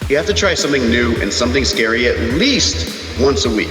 You have to try something new and something scary at least once a week.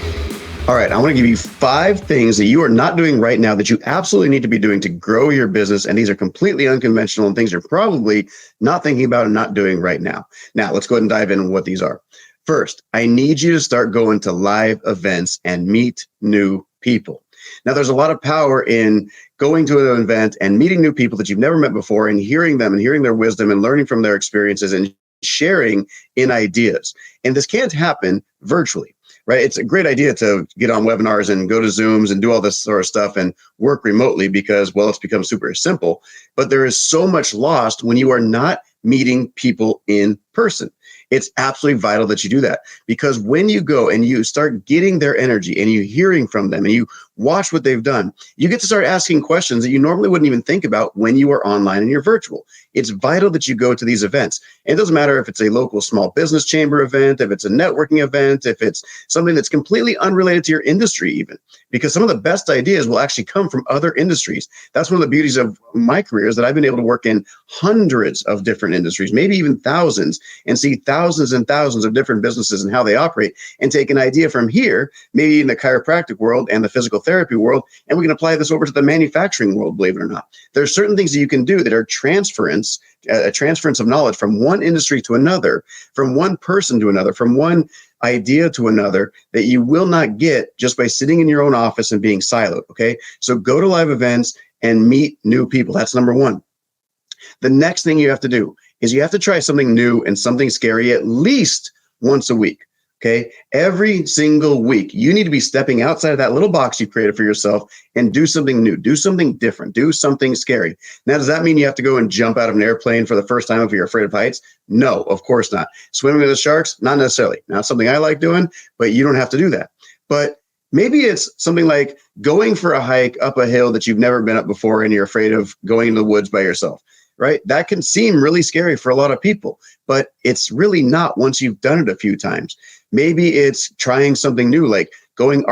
All right, I want to give you 5 things that you are not doing right now that you absolutely need to be doing to grow your business. And these are completely unconventional and things you're probably not thinking about and not doing right now. Now, let's go ahead and dive into what these are. First, I need you to start going to live events and meet new people. Now, there's a lot of power in going to an event and meeting new people that you've never met before and hearing them and hearing their wisdom and learning from their experiences and sharing in ideas. And this can't happen virtually. Right? It's a great idea to get on webinars and go to Zooms and do all this sort of stuff and work remotely because, well, it's become super simple. But there is so much lost when you are not meeting people in person. It's absolutely vital that you do that, because when you go and you start getting their energy and you hearing from them and you watch what they've done, you get to start asking questions that you normally wouldn't even think about when you are online and you're virtual. It's vital that you go to these events. And it doesn't matter if it's a local small business chamber event, if it's a networking event, if it's something that's completely unrelated to your industry even, because some of the best ideas will actually come from other industries. That's one of the beauties of my career, is that I've been able to work in hundreds of different industries, maybe even thousands, and see thousands and thousands of different businesses and how they operate, and take an idea from here, maybe in the chiropractic world and the physical therapy world, and we can apply this over to the manufacturing world, believe it or not. There are certain things that you can do that are a transference of knowledge from one industry to another, from one person to another, from one idea to another, that you will not get just by sitting in your own office and being siloed. Okay. So go to live events and meet new people. That's number one. The next thing you have to do is you have to try something new and something scary at least once a week. Okay. Every single week, you need to be stepping outside of that little box you created for yourself and do something new, do something different, do something scary. Now, does that mean you have to go and jump out of an airplane for the first time if you're afraid of heights? No, of course not. Swimming with the sharks? Not necessarily. Not something I like doing, but you don't have to do that. But maybe it's something like going for a hike up a hill that you've never been up before and you're afraid of going into the woods by yourself. Right? That can seem really scary for a lot of people, but it's really not once you've done it a few times. Maybe it's trying something new, like going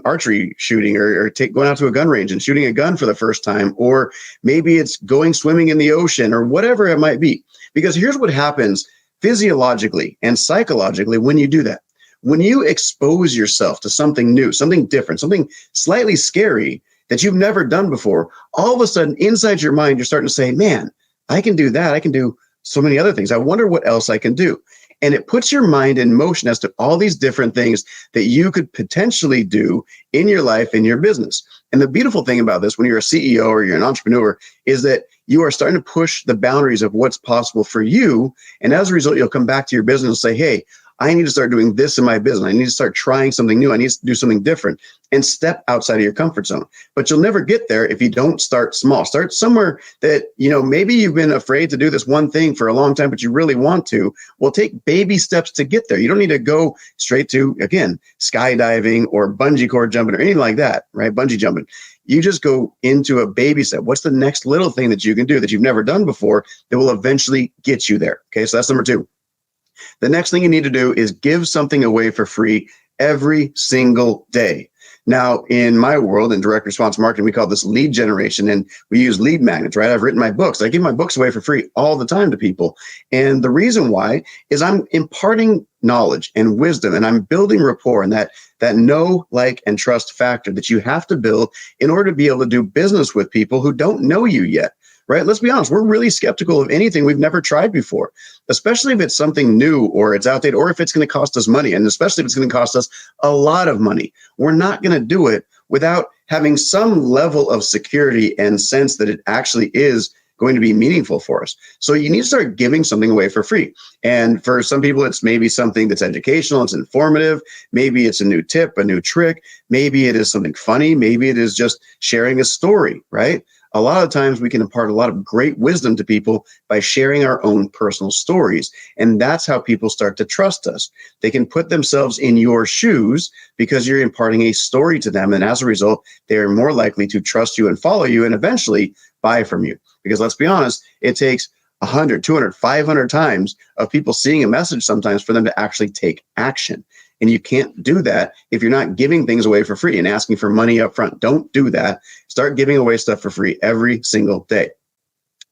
archery shooting or going out to a gun range and shooting a gun for the first time, or maybe it's going swimming in the ocean or whatever it might be. Because here's what happens physiologically and psychologically when you do that. When you expose yourself to something new, something different, something slightly scary that you've never done before, all of a sudden inside your mind, you're starting to say, man, I can do that. I can do so many other things. I wonder what else I can do. And it puts your mind in motion as to all these different things that you could potentially do in your life, in your business. And the beautiful thing about this, when you're a CEO or you're an entrepreneur, is that you are starting to push the boundaries of what's possible for you. And as a result, you'll come back to your business and say, hey, I need to start doing this in my business. I need to start trying something new. I need to do something different and step outside of your comfort zone. But you'll never get there if you don't start small. Start somewhere that, maybe you've been afraid to do this one thing for a long time, but you really want to. Well, take baby steps to get there. You don't need to go straight to, again, skydiving or bungee cord jumping or anything like that, right? Bungee jumping. You just go into a baby step. What's the next little thing that you can do that you've never done before that will eventually get you there? Okay, so that's number 2. The next thing you need to do is give something away for free every single day. Now, in my world, in direct response marketing, we call this lead generation, and we use lead magnets, right? I've written my books. I give my books away for free all the time to people. And the reason why is I'm imparting knowledge and wisdom, and I'm building rapport, and that know, like, and trust factor that you have to build in order to be able to do business with people who don't know you yet. Right? Let's be honest. We're really skeptical of anything we've never tried before, especially if it's something new or it's outdated, or if it's going to cost us money. And especially if it's going to cost us a lot of money. We're not going to do it without having some level of security and sense that it actually is going to be meaningful for us. So you need to start giving something away for free. And for some people, it's maybe something that's educational, it's informative. Maybe it's a new tip, a new trick. Maybe it is something funny. Maybe it is just sharing a story, right? A lot of times we can impart a lot of great wisdom to people by sharing our own personal stories. And that's how people start to trust us. They can put themselves in your shoes because you're imparting a story to them. And as a result, they're more likely to trust you and follow you and eventually buy from you. Because let's be honest, it takes 100, 200, 500 times of people seeing a message sometimes for them to actually take action. And you can't do that if you're not giving things away for free and asking for money up front. Don't do that. Start giving away stuff for free every single day.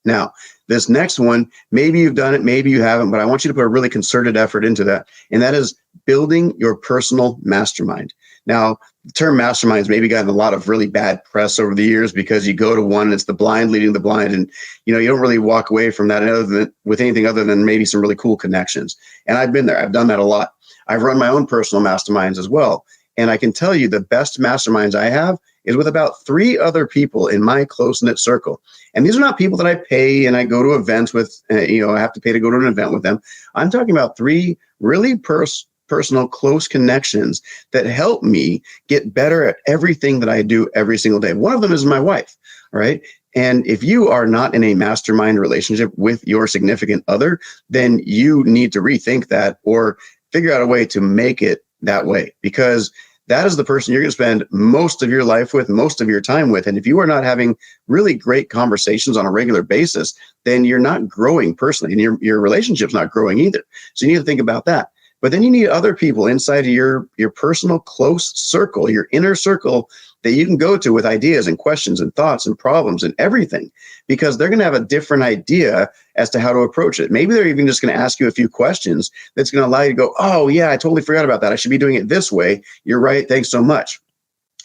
Now, this next one, maybe you've done it, maybe you haven't, but I want you to put a really concerted effort into that. And that is building your personal mastermind. Now, the term mastermind has maybe gotten a lot of really bad press over the years because you go to one and it's the blind leading the blind. And, you don't really walk away from that with anything other than maybe some really cool connections. And I've been there. I've done that a lot. I've run my own personal masterminds as well. And I can tell you the best masterminds I have is with about 3 other people in my close-knit circle. And these are not people that I pay and I go to events with, I have to pay to go to an event with them. I'm talking about 3 really personal, close connections that help me get better at everything that I do every single day. One of them is my wife, all right? And if you are not in a mastermind relationship with your significant other, then you need to rethink that or figure out a way to make it that way, because that is the person you're going to spend most of your life with, most of your time with. And if you are not having really great conversations on a regular basis, then you're not growing personally, and your relationship's not growing either. So you need to think about that. But then you need other people inside of your personal close circle, your inner circle, that you can go to with ideas and questions and thoughts and problems and everything, because they're going to have a different idea as to how to approach it. Maybe they're even just going to ask you a few questions that's going to allow you to go, oh yeah, I totally forgot about that. I should be doing it this way. You're right. Thanks so much.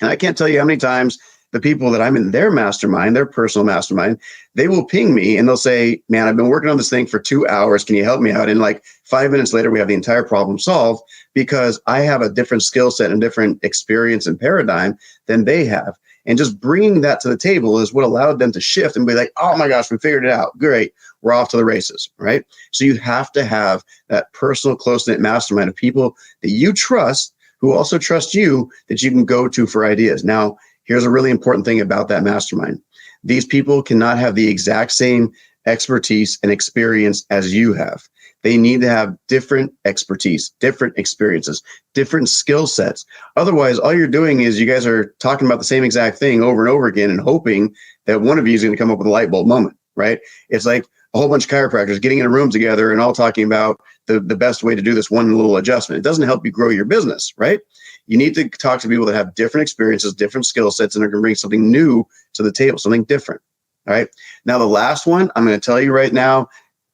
And I can't tell you how many times the people that I'm in their mastermind, their personal mastermind, they will ping me and they'll say, man, I've been working on this thing for 2 hours. Can you help me out? And like 5 minutes later, we have the entire problem solved because I have a different skill set and different experience and paradigm than they have. And just bringing that to the table is what allowed them to shift and be like, oh my gosh, we figured it out. Great. We're off to the races, right? So you have to have that personal, close-knit mastermind of people that you trust, who also trust you, that you can go to for ideas. Now, here's a really important thing about that mastermind. These people cannot have the exact same expertise and experience as you have. They need to have different expertise, different experiences, different skill sets. Otherwise, all you're doing is you guys are talking about the same exact thing over and over again and hoping that one of you is going to come up with a light bulb moment, right? It's like a whole bunch of chiropractors getting in a room together and all talking about the best way to do this one little adjustment. It doesn't help you grow your business, right? You need to talk to people that have different experiences, different skill sets, and are going to bring something new to the table, something different. All right. Now, the last one, I'm going to tell you right now,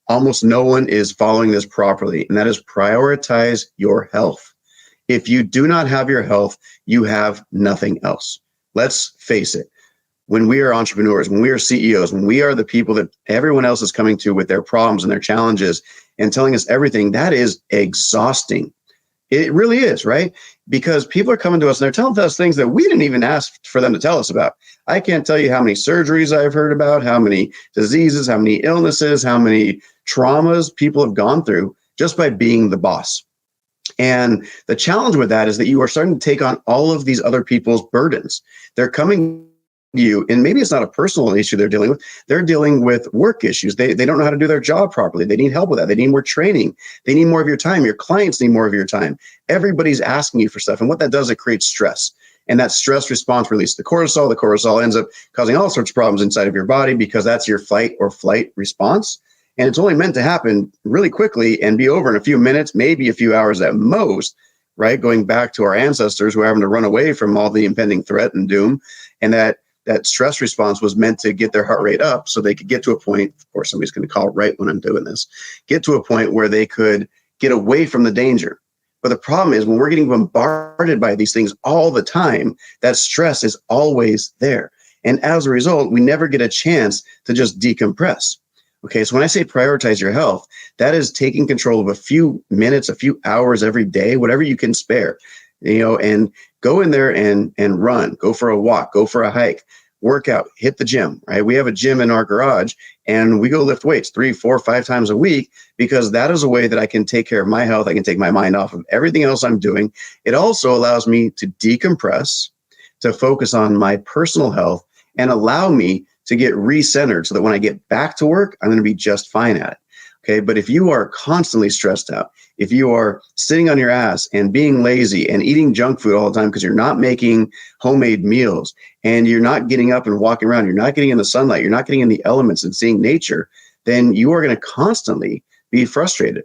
almost no one is following this properly, and that is prioritize your health. If you do not have your health, you have nothing else. Let's face it. When we are entrepreneurs, when we are CEOs, when we are the people that everyone else is coming to with their problems and their challenges and telling us everything, that is exhausting. It really is, right? Because people are coming to us and they're telling us things that we didn't even ask for them to tell us about. I can't tell you how many surgeries I've heard about, how many diseases, how many illnesses, how many traumas people have gone through just by being the boss. And the challenge with that is that you are starting to take on all of these other people's burdens. They're coming to you, and maybe it's not a personal issue they're dealing with. They're dealing with work issues. They don't know how to do their job properly. They need help with that. They need more training. They need more of your time. Your clients need more of your time. Everybody's asking you for stuff. And what that does, it creates stress. And that stress response releases the cortisol. The cortisol ends up causing all sorts of problems inside of your body because that's your fight or flight response. And it's only meant to happen really quickly and be over in a few minutes, maybe a few hours at most, right? Going back to our ancestors who are having to run away from all the impending threat and doom. And that stress response was meant to get their heart rate up so they could get to a point, of course, somebody's going to call it right when I'm doing this, get to a point where they could get away from the danger. But the problem is when we're getting bombarded by these things all the time, that stress is always there. And as a result, we never get a chance to just decompress. Okay, so when I say prioritize your health, that is taking control of a few minutes, a few hours every day, whatever you can spare, and go in there and run, go for a walk, go for a hike, work out, hit the gym, right? We have a gym in our garage and we go lift weights 3, 4, 5 times a week because that is a way that I can take care of my health. I can take my mind off of everything else I'm doing. It also allows me to decompress, to focus on my personal health and allow me to get recentered so that when I get back to work, I'm going to be just fine at it. Okay. But if you are constantly stressed out, if you are sitting on your ass and being lazy and eating junk food all the time because you're not making homemade meals and you're not getting up and walking around, you're not getting in the sunlight, you're not getting in the elements and seeing nature, then you are going to constantly be frustrated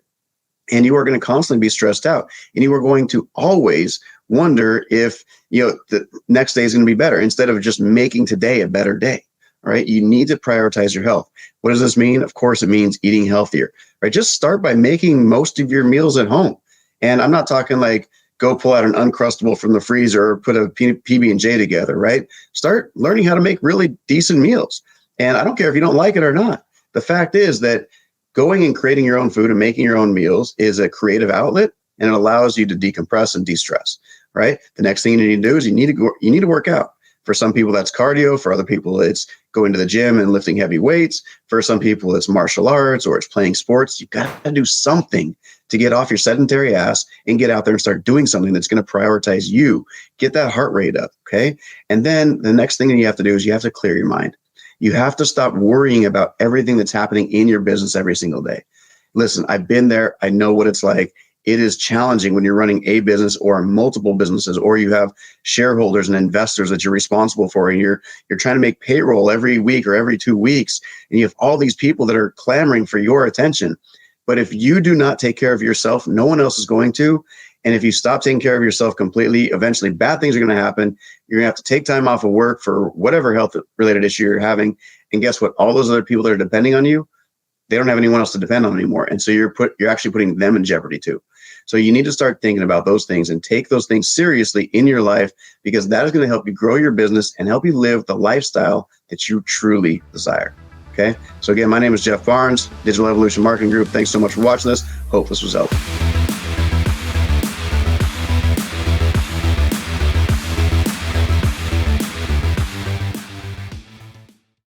and you are going to constantly be stressed out. And you are going to always wonder if, the next day is going to be better instead of just making today a better day. All right. You need to prioritize your health. What does this mean? Of course, it means eating healthier, right? Just start by making most of your meals at home. And I'm not talking like go pull out an Uncrustable from the freezer or put a PB&J together, right? Start learning how to make really decent meals. And I don't care if you don't like it or not. The fact is that going and creating your own food and making your own meals is a creative outlet, and it allows you to decompress and de-stress, right? The next thing you need to do is you need to work out. For some people, that's cardio. For other people, it's going to the gym and lifting heavy weights. For some people, it's martial arts or it's playing sports. You've got to do something to get off your sedentary ass and get out there and start doing something that's going to prioritize you. Get that heart rate up, okay? And then the next thing that you have to do is you have to clear your mind. You have to stop worrying about everything that's happening in your business every single day. Listen, I've been there. I know what it's like. It is challenging when you're running a business or multiple businesses, or you have shareholders and investors that you're responsible for, and you're trying to make payroll every week or every 2 weeks, and you have all these people that are clamoring for your attention. But if you do not take care of yourself, no one else is going to. And if you stop taking care of yourself completely, eventually bad things are going to happen. You're going to have to take time off of work for whatever health-related issue you're having. And guess what? All those other people that are depending on you, they don't have anyone else to depend on anymore. And so you're actually putting them in jeopardy too. So you need to start thinking about those things and take those things seriously in your life, because that is going to help you grow your business and help you live the lifestyle that you truly desire. Okay. So again, my name is Jeff Barnes, Digital Evolution Marketing Group. Thanks so much for watching this. Hope this was helpful.